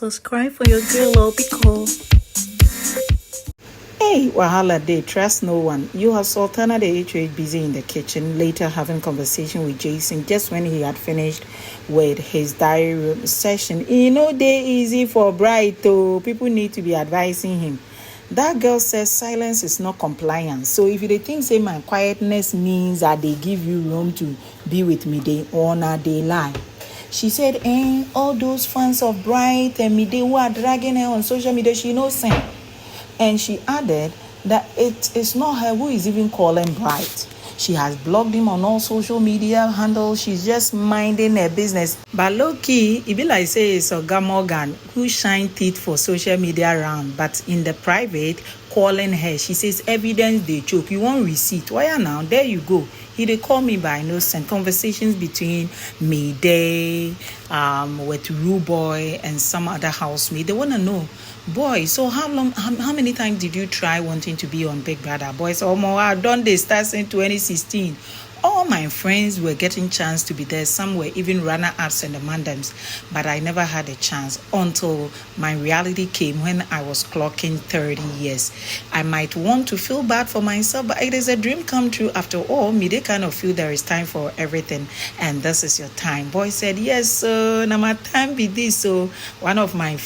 Subscribe for your girl Obiko. Hey, Wahala Day, trust no one. You have Sultana the HOH busy in the kitchen, later having conversation with Jason just when he had finished with his diary room session. Day easy for bride though. People need to be advising him. That girl says silence is not compliance. So if you think say my quietness means that they give you room to be with me, they honor, they lie. She said, all those fans of Bright and me, they who are dragging her on social media, she knows same. And she added that it is not her who is even calling Bright. She has blocked him on all social media handles. She's just minding her business. But low-key, it be like say it's Oga Morgan who shine teeth for social media around. But in the private, calling her, she says evidence they choke. You want receipt? Why now? There you go. He dey call me by innocent. Conversations between Mayday, with Rue Boy and some other housemate. They want to know, boy, so how many times did you try wanting to be on Big Brother? Boy, so I done this start in 2016. All my friends were getting chance to be there. Some were even runner-ups and the mandams, but I never had a chance until my reality came when I was clocking 30 years. I might want to feel bad for myself, but it is a dream come true. After all, me they kind of feel there is time for everything, and this is your time. Boy said, yes, now my time be this. So one of my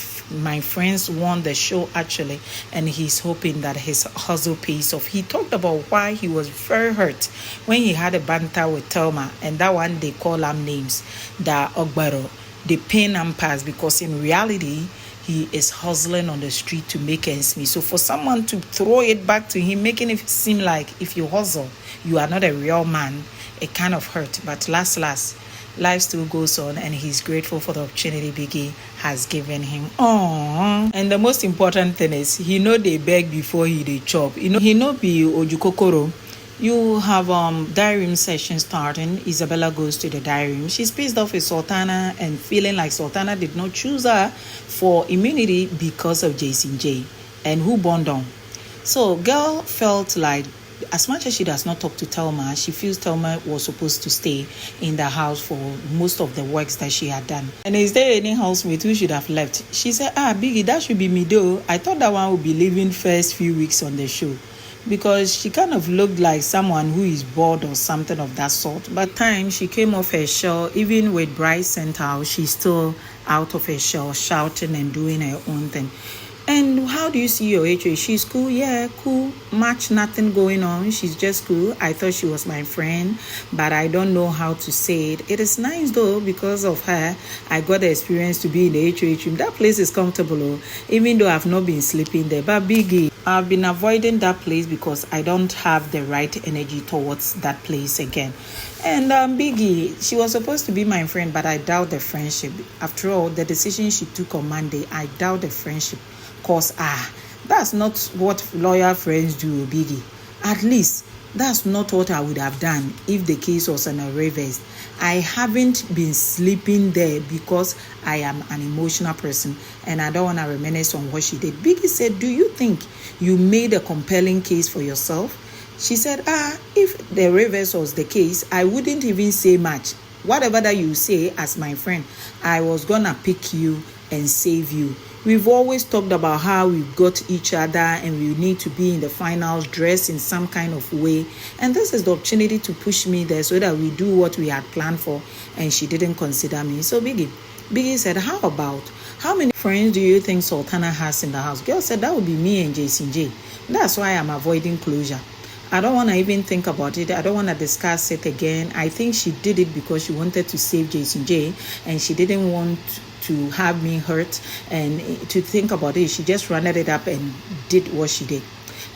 friends won the show actually, and he's hoping that his hustle pays off. He talked about why he was very hurt when he had a banter with Thelma, and that one they call them names, the Ogbaro, the pain and pass, because in reality he is hustling on the street to make ends meet. So for someone to throw it back to him, making it seem like if you hustle you are not a real man, it kind of hurt. But last life still goes on, and he's grateful for the opportunity Biggie has given him. And the most important thing is he know they beg before they chop. He know be ojukokoro. You have diary room session starting. Isabella goes to the diary room. She's pissed off with Sultana and feeling like Sultana did not choose her for immunity because of Jason J. And who born down. So girl felt like as much as she does not talk to Thelma, she feels Thelma was supposed to stay in the house for most of the works that she had done. And is there any housemate who should have left? She said, Biggie, that should be me though. I thought that one would be leaving first few weeks on the show, because she kind of looked like someone who is bored or something of that sort. But time she came off her shell, even with Bryce sent out, she's still out of her shell, shouting and doing her own thing. And how do you see your HOH? She's cool, yeah, cool, much nothing going on. She's just cool. I thought she was my friend, but I don't know how to say it. It is nice though, because of her, I got the experience to be in the HOH room. That place is comfortable, even though I've not been sleeping there. But Biggie, I've been avoiding that place because I don't have the right energy towards that place again. And Biggie, she was supposed to be my friend, but I doubt the friendship. After all, the decision she took on Monday, I doubt the friendship. Cause that's not what loyal friends do, Biggie. At least that's not what I would have done if the case was in a reverse. I haven't been sleeping there because I am an emotional person and I don't want to reminisce on what she did. Biggie said, do you think you made a compelling case for yourself? She said, if the reverse was the case, I wouldn't even say much. Whatever that you say as my friend, I was gonna pick you and save you. We've always talked about how we've got each other and we need to be in the finals dressed in some kind of way. And this is the opportunity to push me there so that we do what we had planned for. And she didn't consider me. So Biggie said, how many friends do you think Sultana has in the house? Girl said, that would be me and Jason J. That's why I'm avoiding closure. I don't want to even think about it. I don't want to discuss it again. I think she did it because she wanted to save Jason J. And she didn't want to have me hurt and to think about it. She just rounded it up and did what she did.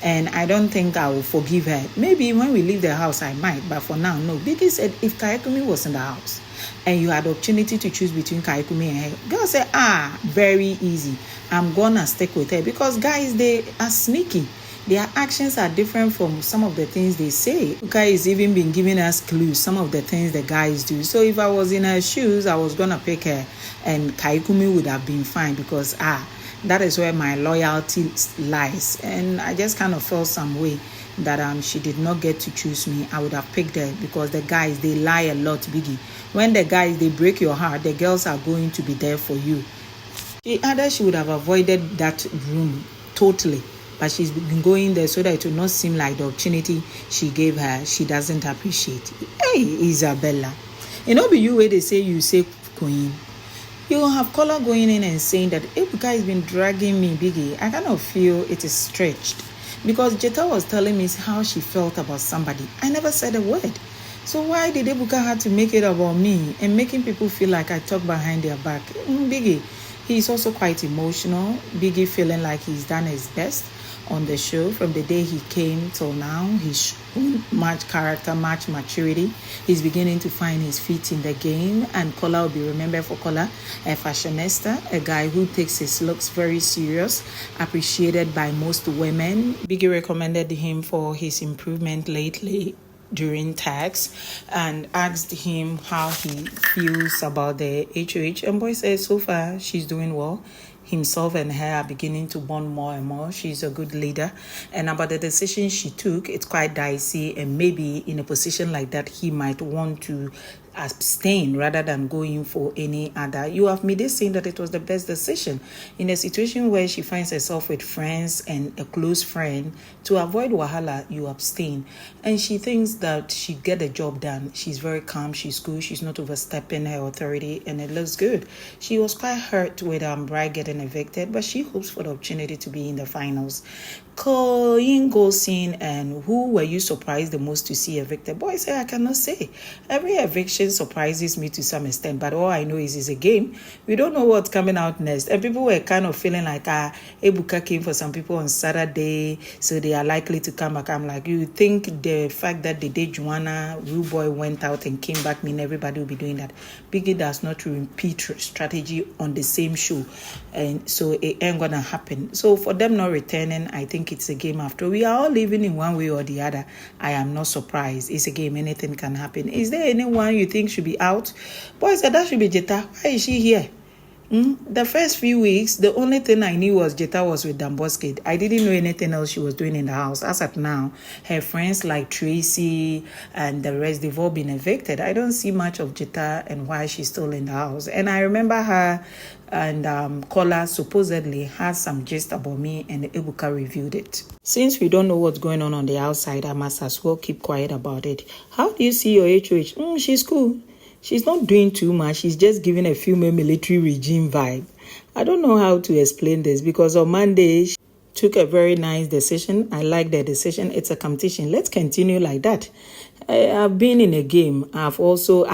And I don't think I will forgive her. Maybe when we leave the house, I might. But for now, no. Biggie said, if Kayakumi was in the house and you had the opportunity to choose between Kayakumi and her, girl said, very easy. I'm gonna stick with her. Because guys, they are sneaky. Their actions are different from some of the things they say. Guys even been giving us clues, some of the things the guys do. So if I was in her shoes, I was gonna pick her, and Kaikumi would have been fine because that is where my loyalty lies. And I just kind of felt some way that she did not get to choose me. I would have picked her because the guys, they lie a lot, Biggie. When the guys, they break your heart, the girls are going to be there for you. She added she would have avoided that room totally, but she's been going there so that it will not seem like the opportunity she gave her, she doesn't appreciate. Hey, Isabella. You know, be you where they say you say Koyin. You have Kola going in and saying that Ebuka has been dragging me, Biggie. I kind of feel it is stretched. Because Jetta was telling me how she felt about somebody. I never said a word. So why did Ebuka have to make it about me and making people feel like I talk behind their back? Biggie, he's also quite emotional. Biggie feeling like he's done his best on the show from the day he came till now. He's shown much character, much maturity. He's beginning to find his feet in the game, and Kola will be remembered for Kola, a fashionista, a guy who takes his looks very serious, appreciated by most women. Biggie recommended him for his improvement lately during tags and asked him how he feels about the HOH, and boy said so far she's doing well. Himself and her are beginning to bond more and more. She's a good leader. And about the decision she took, it's quite dicey. And maybe in a position like that, he might want to abstain rather than going for any other. You have made it saying that it was the best decision. In a situation where she finds herself with friends and a close friend, to avoid wahala, you abstain. And she thinks that she get the job done. She's very calm, she's cool, she's not overstepping her authority, and it looks good. She was quite hurt with Bright getting evicted, but she hopes for the opportunity to be in the finals. Koyin goes in, and who were you surprised the most to see evicted? Boy, say I cannot say. Every eviction surprises me to some extent, but all I know is it's a game. We don't know what's coming out next. And people were kind of feeling like Ebuka came for some people on Saturday, so they are likely to come back. I'm like, you think the fact that the day Joanna Rude Boy went out and came back mean everybody will be doing that? Biggie does not repeat strategy on the same show, and so it ain't gonna happen. So for them not returning, I think it's a game after. We are all living in one way or the other. I am not surprised. It's a game. Anything can happen. Is there anyone you think should be out? Boys, that should be Jetta. Why is she here? The first few weeks, the only thing I knew was Jetta was with Damboskid. I didn't know anything else she was doing in the house. As at now, her friends like Tracy and the rest, they've all been evicted. I don't see much of Jetta and why she's still in the house. And I remember her and Kola supposedly had some gist about me, and Ebuka reviewed it. Since we don't know what's going on the outside, I must as well keep quiet about it. How do you see your HOH? She's cool. She's not doing too much. She's just giving a female military regime vibe. I don't know how to explain this because on Monday, she took a very nice decision. I like the decision. It's a competition. Let's continue like that. I've been in a game. I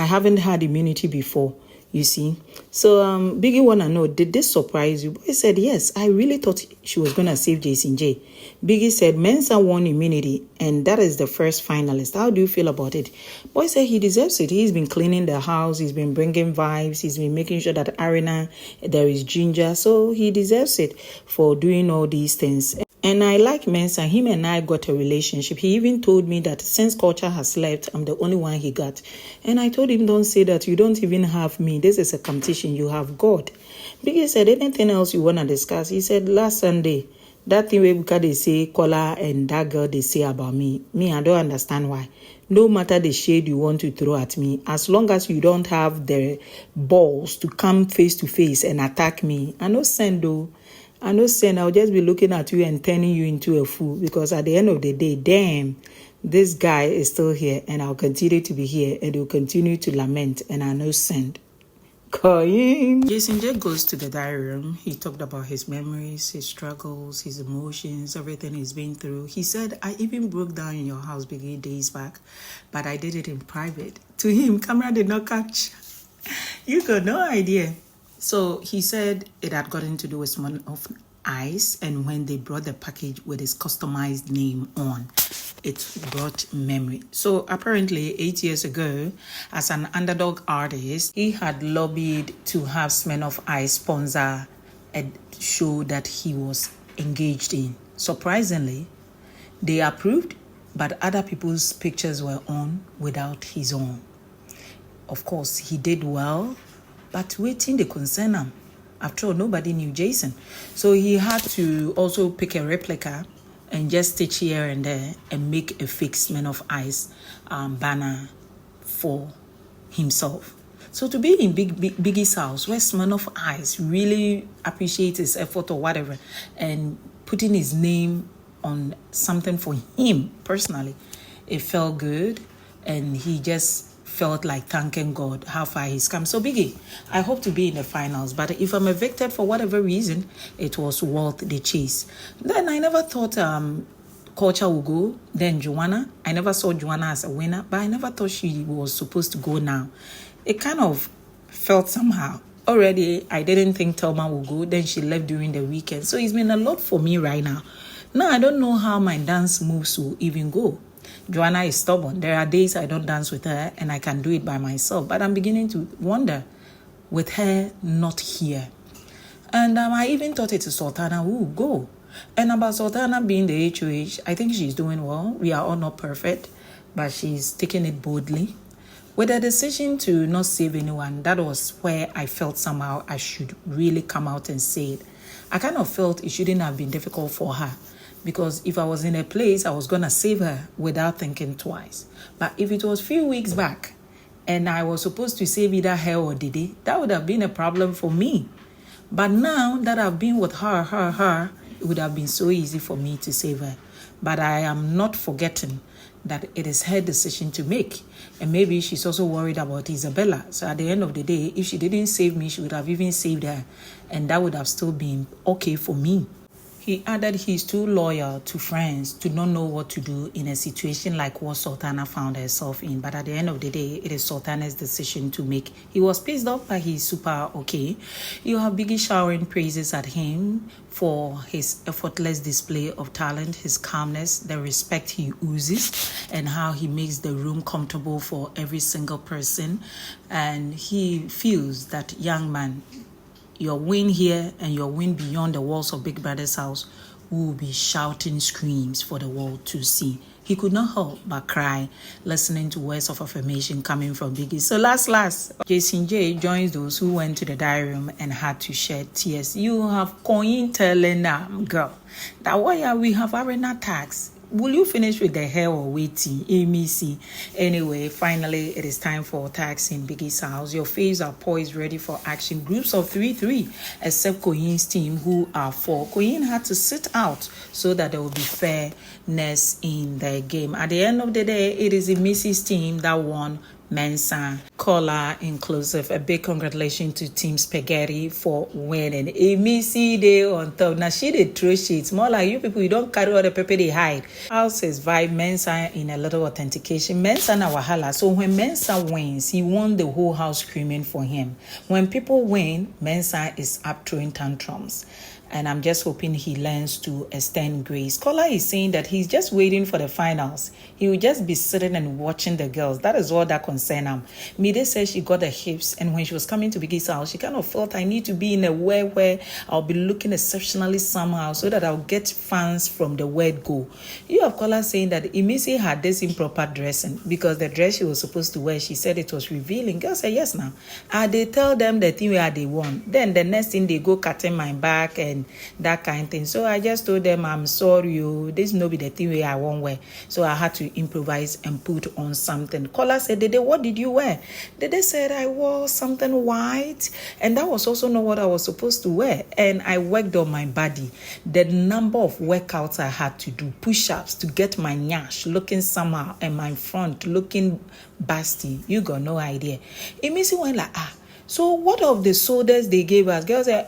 haven't had immunity before, you see. So Biggie wanna know, did this surprise you? Boy said yes. I really thought she was gonna save Jason J. Biggie said Mensah won immunity, and that is the first finalist. How do you feel about it? Boy said he deserves it. He's been cleaning the house, he's been bringing vibes, he's been making sure that arena there is ginger, so he deserves it for doing all these things. And I like Mensah. Him and I got a relationship. He even told me that since Culture has left, I'm the only one he got. And I told him, don't say that. You don't even have me. This is a competition. You have God. Biggie said, anything else you want to discuss? He said, last Sunday, that thing where they say Kola and that girl they say about me. I don't understand why. No matter the shade you want to throw at me, as long as you don't have the balls to come face to face and attack me, I no send though. I know saying I'll just be looking at you and turning you into a fool, because at the end of the day, damn, this guy is still here and I'll continue to be here and he'll continue to lament, and I know send. Koyin. Jason J goes to the diary room. He talked about his memories, his struggles, his emotions, everything he's been through. He said, I even broke down in your house beginning days back, but I did it in private. To him, camera did not catch. You got no idea. So he said it had gotten to do with someone of ice, and when they brought the package with his customized name on, it brought memory. So apparently 8 years ago, as an underdog artist, he had lobbied to have Smirnoff Ice sponsor a show that he was engaged in. Surprisingly, they approved, but other people's pictures were on without his own. Of course, he did well, but waiting the concern him. After all, nobody knew Jason. So he had to also pick a replica and just stitch here and there and make a fake Smirnoff Ice banner for himself. So to be in Biggie's house, where Smirnoff Eyes really appreciates his effort or whatever, and putting his name on something for him personally, it felt good, and he just felt like thanking God how far he's come. So Biggie, I hope to be in the finals, but if I'm evicted for whatever reason, it was worth the chase. Then I never thought Culture will go. Then Joanna, I never saw Joanna as a winner, but I never thought she was supposed to go now. It kind of felt somehow. Already, I didn't think Thelma would go. Then she left during the weekend. So it's been a lot for me right now. Now, I don't know how my dance moves will even go. Joanna is stubborn. There are days I don't dance with her and I can do it by myself. But I'm beginning to wonder with her not here. And I even thought it is Sultana who will go. And about Sultana being the HOH, I think she's doing well. We are all not perfect, but she's taking it boldly. With the decision to not save anyone, that was where I felt somehow I should really come out and say it. I kind of felt it shouldn't have been difficult for her, because if I was in a place, I was going to save her without thinking twice. But if it was a few weeks back and I was supposed to save either her or Didi, that would have been a problem for me. But now that I've been with her, it would have been so easy for me to save her. But I am not forgetting that it is her decision to make. And maybe she's also worried about Isabella. So at the end of the day, if she didn't save me, she would have even saved her. And that would have still been okay for me. He added he's too loyal to friends to not know what to do in a situation like what Sultana found herself in. But at the end of the day, it is Sultana's decision to make. He was pissed off, but he's super okay. You have Biggie showering praises at him for his effortless display of talent, his calmness, the respect he oozes, and how he makes the room comfortable for every single person. And he feels that, young man, your win here and your win beyond the walls of Big Brother's house will be shouting screams for the world to see. He could not help but cry, listening to words of affirmation coming from Biggie. So last, Jason J joins those who went to the diary room and had to shed tears. You have Koyin telling girl, that why we have arena tax. Will you finish with the hair or waiting? Imisi. Anyway, finally, it is time for tax in Biggie's house. Your faves are poised, ready for action. Groups of 3-3, except Koyin's team, who are 4. Koyin had to sit out so that there will be fairness in the game. At the end of the day, it is Imisi's team that won. Mensa, Kola inclusive. A big congratulations to Team Spaghetti for winning. Imisi Day on top. Now she did throw shades. More like you people, you don't carry all the pepper they hide. Houses vibe Mensa in a little authentication. Mensa na wahala. So when Mensa wins, he won the whole house screaming for him. When people win, Mensa is up throwing tantrums. And I'm just hoping he learns to extend grace. Kola is saying that he's just waiting for the finals. He will just be sitting and watching the girls. That is all that concerns him. Mide says she got the hips, and when she was coming to Biggie's house, she kind of felt I need to be in a way where I'll be looking exceptionally somehow so that I'll get fans from the word go. You have Kola saying that Imisi had this improper dressing because the dress she was supposed to wear, she said it was revealing. Girl said, yes now. And they tell them the thing where they won. Then the next thing they go cutting my back and that kind of thing. So I just told them, I'm sorry, this no be the thing where I won't wear. So I had to improvise and put on something. Kola said, Dede, what did you wear? Dede said, I wore something white. And that was also not what I was supposed to wear. And I worked on my body. The number of workouts I had to do, push-ups to get my nyash looking somehow and my front looking busty. You got no idea. Imisi went like, so what of the sodas they gave us? Girls say,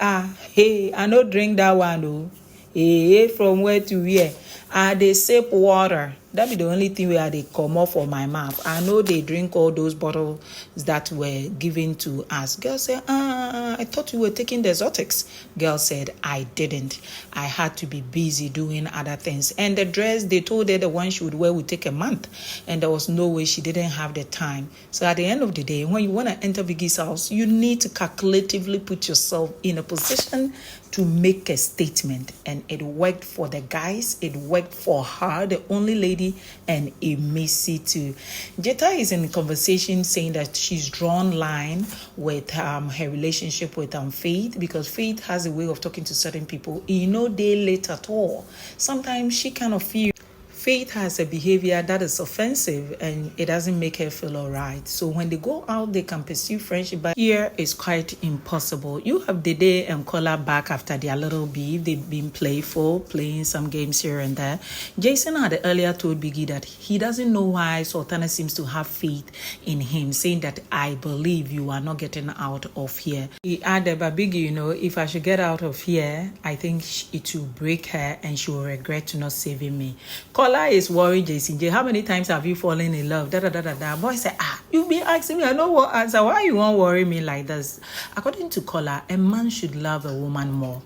hey, I no drink that one, though. Hey, from where to where? They sip water. That be the only thing where they come off of my mouth. I know they drink all those bottles that were given to us. Girl said, I thought you were taking the exotics. Girl said, I didn't. I had to be busy doing other things. And the dress, they told her the one she would wear would take a month. And there was no way she didn't have the time. So at the end of the day, when you want to enter Biggie's house, you need to calculatively put yourself in a position to make a statement. And it worked for the guys. It worked for her, the only lady, and Imisi too. Jetta is in conversation saying that she's drawn line with her relationship with Faith, because Faith has a way of talking to certain people. They late at all. Sometimes she kind of feels Faith has a behavior that is offensive and it doesn't make her feel all right. So when they go out, they can pursue friendship, but here is quite impossible. You have Dede and Kola back after their little beef. They've been playful, playing some games here and there. Jason had earlier told Biggie that he doesn't know why Sultana seems to have faith in him, saying that I believe you are not getting out of here. He added, but Biggie, if I should get out of here, I think it will break her and she will regret not saving me. Kola is worried, Jason J. How many times have you fallen in love? Boy said, you've been asking me, I know what answer. Why you won't worry me like this? According to Kola, a man should love a woman more.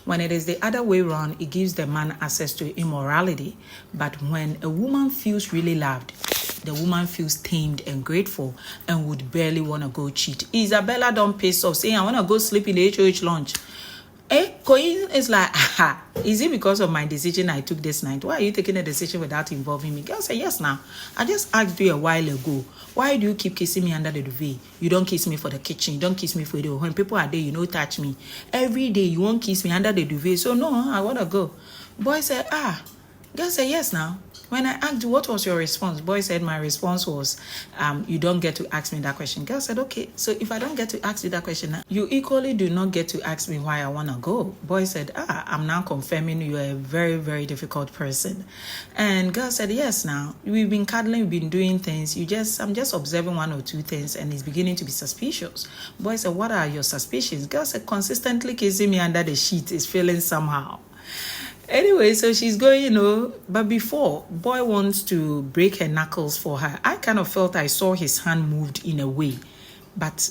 When it is the other way around, it gives the man access to immorality. But when a woman feels really loved, the woman feels tamed and grateful and would barely want to go cheat. Isabella don't piss off saying, I want to go sleep in the HOH lounge. Koyin is like, is it because of my decision I took this night? Why are you taking a decision without involving me? Girl said, yes now. I just asked you a while ago. Why do you keep kissing me under the duvet? You don't kiss me for the kitchen. You don't kiss me for the... When people are there, you don't touch me. Every day, you won't kiss me under the duvet. So, no, I want to go. Boy said, Girl said, yes now. When I asked you, what was your response? Boy said, my response was, you don't get to ask me that question. Girl said, okay, so if I don't get to ask you that question, you equally do not get to ask me why I want to go. Boy said, I'm now confirming you are a very, very difficult person. And girl said, yes, now, we've been cuddling, we've been doing things. I'm just observing one or two things and it's beginning to be suspicious. Boy said, what are your suspicions? Girl said, consistently kissing me under the sheet is feeling somehow. Anyway, so she's going, but before, boy wants to break her knuckles for her. I kind of felt I saw his hand moved in a way, but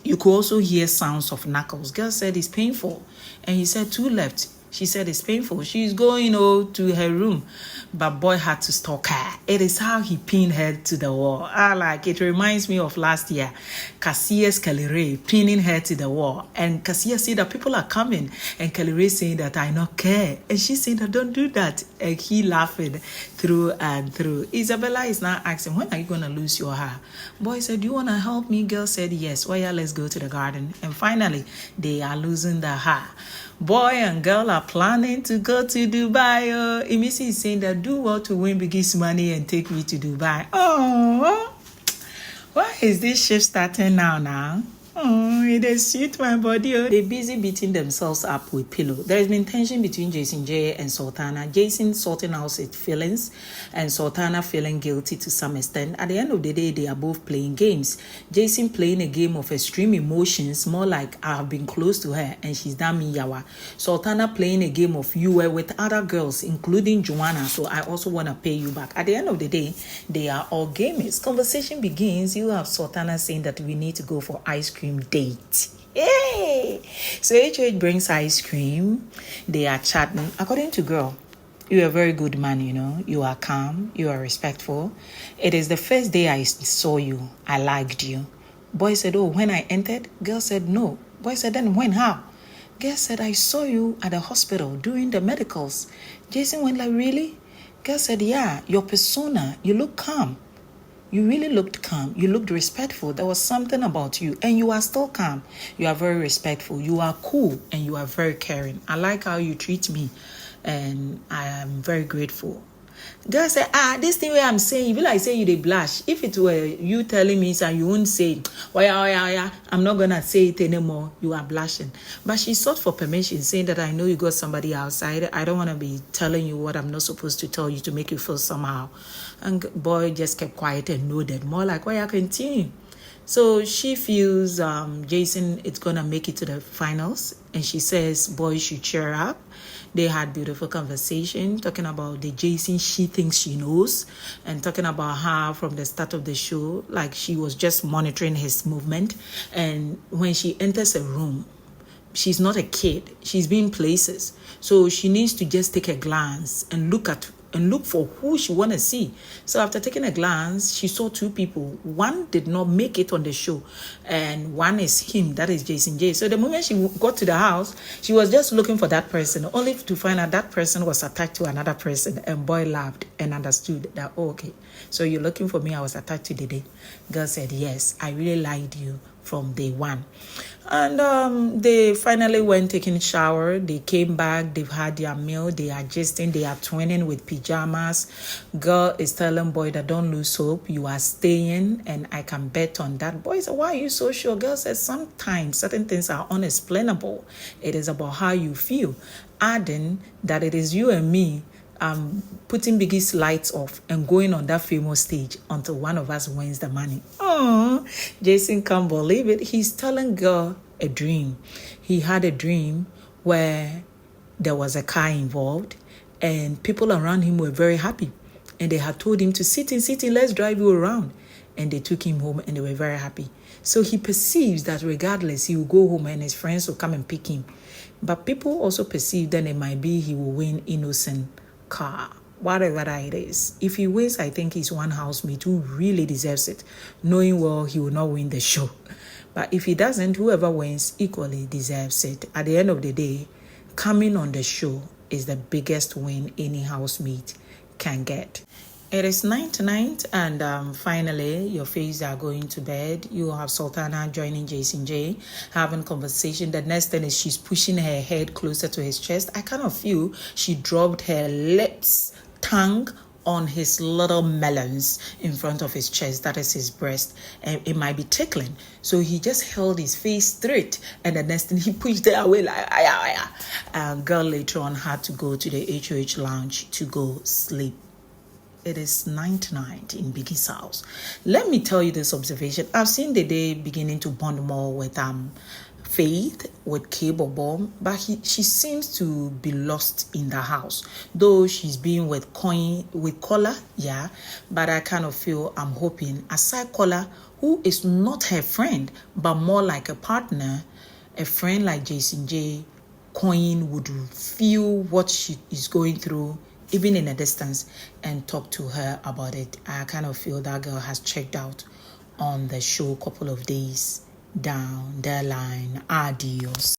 you could also hear sounds of knuckles. Girl said it's painful, and he said two left. She said it's painful. She's going, to her room, but boy had to stalk her. It is how he pinned her to the wall. It reminds me of last year, Cassia's Kalire pinning her to the wall. And Cassia said that people are coming, and Kalire saying that I not care. And she said that don't do that. And he laughing through and through. Isabella is now asking, when are you going to lose your hair? Boy said, do you want to help me? Girl said, yes. Well, yeah, let's go to the garden. And finally, they are losing the hair. Boy and girl are planning to go to Dubai. Imisi is saying that do what to win Biggie's money and take me to Dubai. Oh, why is this shift starting now? Oh, it is sweet my body. They're busy beating themselves up with pillow. There has been tension between Jason J and Sultana. Jason sorting out his feelings and Sultana feeling guilty to some extent. At the end of the day, they are both playing games. Jason playing a game of extreme emotions, more like I have been close to her and she's done me yawa. Sultana playing a game of you were with other girls, including Joanna, so I also want to pay you back. At the end of the day, they are all gamers. Conversation begins. You have Sultana saying that we need to go for ice cream date. Hey! So HH brings ice cream. They are chatting. According to girl, you're a very good man, You are calm. You are respectful. It is the first day I saw you. I liked you. Boy said, oh, when I entered? Girl said, no. Boy said, then when? How? Girl said, I saw you at the hospital doing the medicals. Jason went like, really? Girl said, yeah, your persona, you look calm. You really looked calm. You looked respectful. There was something about you. And you are still calm. You are very respectful. You are cool. And you are very caring. I like how you treat me. And I am very grateful. Girl said, this thing where I'm saying, you feel like saying you they blush. If it were you telling me so you wouldn't say, I'm not going to say it anymore. You are blushing. But she sought for permission, saying that I know you got somebody outside. I don't want to be telling you what I'm not supposed to tell you to make you feel somehow. And boy just kept quiet and nodded. More like, why I continue? So she feels Jason is going to make it to the finals. And she says, boy, should cheer up. They had beautiful conversation talking about the Jason she thinks she knows and talking about how from the start of the show, like she was just monitoring his movement. And when she enters a room, she's not a kid. She's been places. So she needs to just take a glance and look for who she want to see. So after taking a glance, she saw two people. One did not make it on the show, and one is him, that is Jason J. So the moment she got to the house, she was just looking for that person, only to find out that person was attached to another person, and boy laughed and understood that, oh, okay, so you're looking for me, I was attached to Dede. Girl said, yes, I really liked you from day one. And they finally went taking shower. They came back. They've had their meal. They are adjusting. They are twinning with pajamas. Girl is telling boy that don't lose hope. You are staying, and I can bet on that. Boy said, why are you so sure? Girl says, sometimes certain things are unexplainable. It is about how you feel. Adding that it is you and me putting Biggie's lights off and going on that famous stage until one of us wins the money. Oh, Jason can't believe it. He's telling girl a dream. He had a dream where there was a car involved and people around him were very happy. And they had told him to sit in, let's drive you around. And they took him home and they were very happy. So he perceives that regardless, he will go home and his friends will come and pick him. But people also perceive that it might be he will win innocent car, whatever that it is. If he wins, I think he's one housemate who really deserves it, knowing well he will not win the show. But if he doesn't, whoever wins equally deserves it. At the end of the day, coming on the show is the biggest win any housemate can get. It is 99th and finally your faves are going to bed. You have Sultana joining Jason J, having conversation. The next thing is she's pushing her head closer to his chest. I kind of feel she dropped her tongue on his little melons in front of his chest. That is his breast. And it might be tickling. So he just held his face straight. And the next thing he pushed it away like, aya. And girl later on had to go to the HOH lounge to go sleep. It is 99 in Biggie's house. Let me tell you this observation. I've seen the day beginning to bond more with Faith, with K-Bobo, but she seems to be lost in the house. Though she's been with Koyin, with Kola, yeah, but I kind of feel I'm hoping aside Kola, who is not her friend, but more like a partner, a friend like Jason J, Koyin would feel what she is going through, even in a distance, and talk to her about it. I kind of feel that girl has checked out on the show a couple of days down the line. Adios.